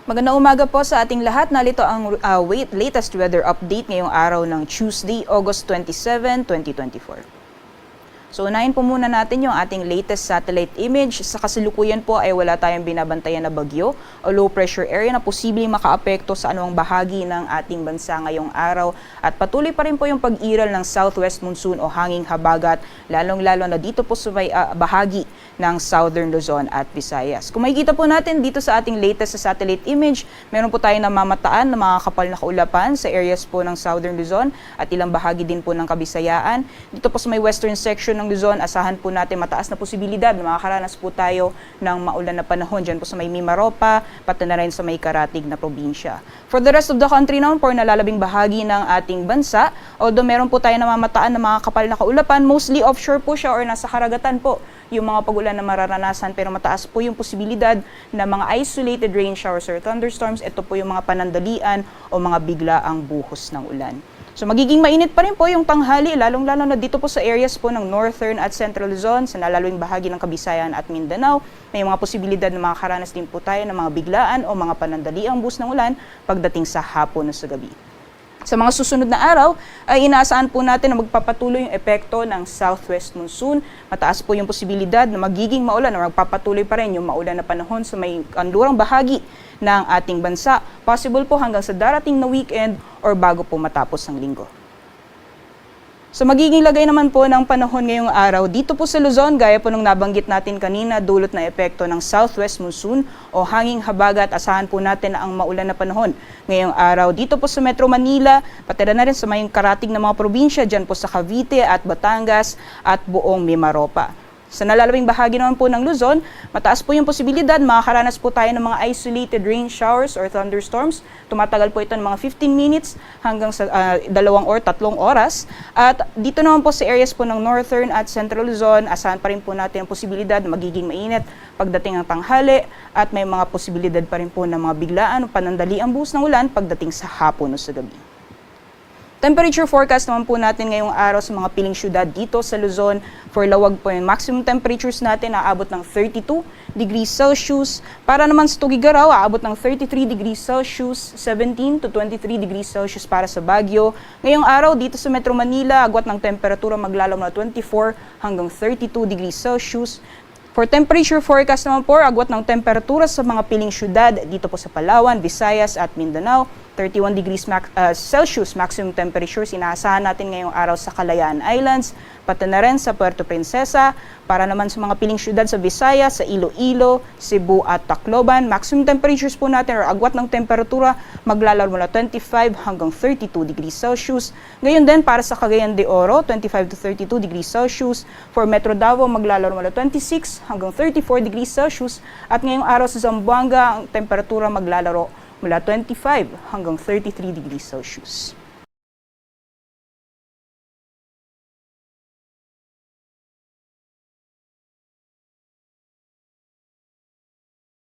Magandang umaga po sa ating lahat. Nalito ang latest weather update ngayong araw ng Tuesday, August 27, 2024. So unahin po muna natin yung ating latest satellite image. Sa kasalukuyan po ay wala tayong binabantayan na bagyo o low pressure area na posibleng makaapekto sa anumang bahagi ng ating bansa ngayong araw. At patuloy pa rin po yung pag-iral ng southwest monsoon o hanging habagat, lalong-lalo na dito po sa may bahagi ng Southern Luzon at Visayas. Kung makikita po natin dito sa ating latest sa satellite image, meron po tayong namamataan na mga kapal na kaulapan sa areas po ng Southern Luzon at ilang bahagi din po ng Kabisayaan. Dito po sa may western section ng Luzon, asahan po natin mataas na posibilidad na makakaranas po tayo ng maulan na panahon dyan po sa may Mimaropa, pati na rin sa may Karatig na probinsya. For the rest of the country naman po, nalalabing bahagi ng ating bansa, although meron po tayo namamataan na mga kapal na kaulapan, mostly offshore po siya or nasa karagatan po yung mga pag-ulan na mararanasan, pero mataas po yung posibilidad na mga isolated rain showers or thunderstorms. Ito po yung mga panandalian o mga biglaang buhos ng ulan. So magiging mainit pa rin po yung tanghali, lalong-lalo na dito po sa areas po ng Northern at Central Luzon, sa nalalawing bahagi ng Kabisayan at Mindanao. May mga posibilidad na makakaranas din po tayo ng mga biglaan o mga panandaliang buhos ng ulan pagdating sa hapon o sa gabi. Sa mga susunod na araw, ay inaasahan po natin na magpapatuloy yung epekto ng southwest monsoon. Mataas po yung posibilidad na magiging maulan o magpapatuloy pa rin yung maulan na panahon sa may kanlurang bahagi ng ating bansa. Possible po hanggang sa darating na weekend or bago po matapos ang linggo. So magiging lagay naman po ng panahon ngayong araw dito po sa Luzon, gaya po nung nabanggit natin kanina, dulot na epekto ng southwest monsoon o hanging habagat. Asahan po natin ang maulan na panahon ngayong araw dito po sa Metro Manila, pati na rin sa may karatig ng mga probinsya dyan po sa Cavite at Batangas at buong Mimaropa. Sa nalalawing bahagi naman po ng Luzon, mataas po yung posibilidad, makakaranas po tayo ng mga isolated rain showers or thunderstorms. Tumatagal po ito ng mga 15 minutes hanggang sa 2 or 3 oras. At dito naman po sa areas po ng Northern at Central Luzon, asahan pa rin po natin ang posibilidad na magiging mainit pagdating ng tanghali at may mga posibilidad pa rin po ng mga biglaan o panandaliang buhos ng ulan pagdating sa hapon o sa gabi. Temperature forecast naman po natin ngayong araw sa mga piling syudad dito sa Luzon. For Lawag po yung maximum temperatures natin aabot ng 32 degrees Celsius. Para naman sa Tugigaraw, aabot ng 33 degrees Celsius, 17 to 23 degrees Celsius para sa Baguio. Ngayong araw dito sa Metro Manila, agwat ng temperatura maglalaro na 24 hanggang 32 degrees Celsius. For temperature forecast naman po, agwat ng temperatura sa mga piling syudad dito po sa Palawan, Visayas at Mindanao. 31 degrees Celsius maximum temperatures inaasahan natin ngayong araw sa Kalayaan Islands, pati na rin sa Puerto Princesa. Para naman sa mga piling syudad sa Visayas, sa Iloilo, Cebu at Tacloban, maximum temperatures po natin or agwat ng temperatura maglalaro mula 25 hanggang 32 degrees Celsius. Ngayon din para sa Cagayan de Oro, 25 to 32 degrees Celsius. For Metro Davao, maglalaro mula 26 hanggang 34 degrees Celsius. At ngayong araw sa Zamboanga, ang temperatura maglalaro mula 25 hanggang 33 degrees Celsius.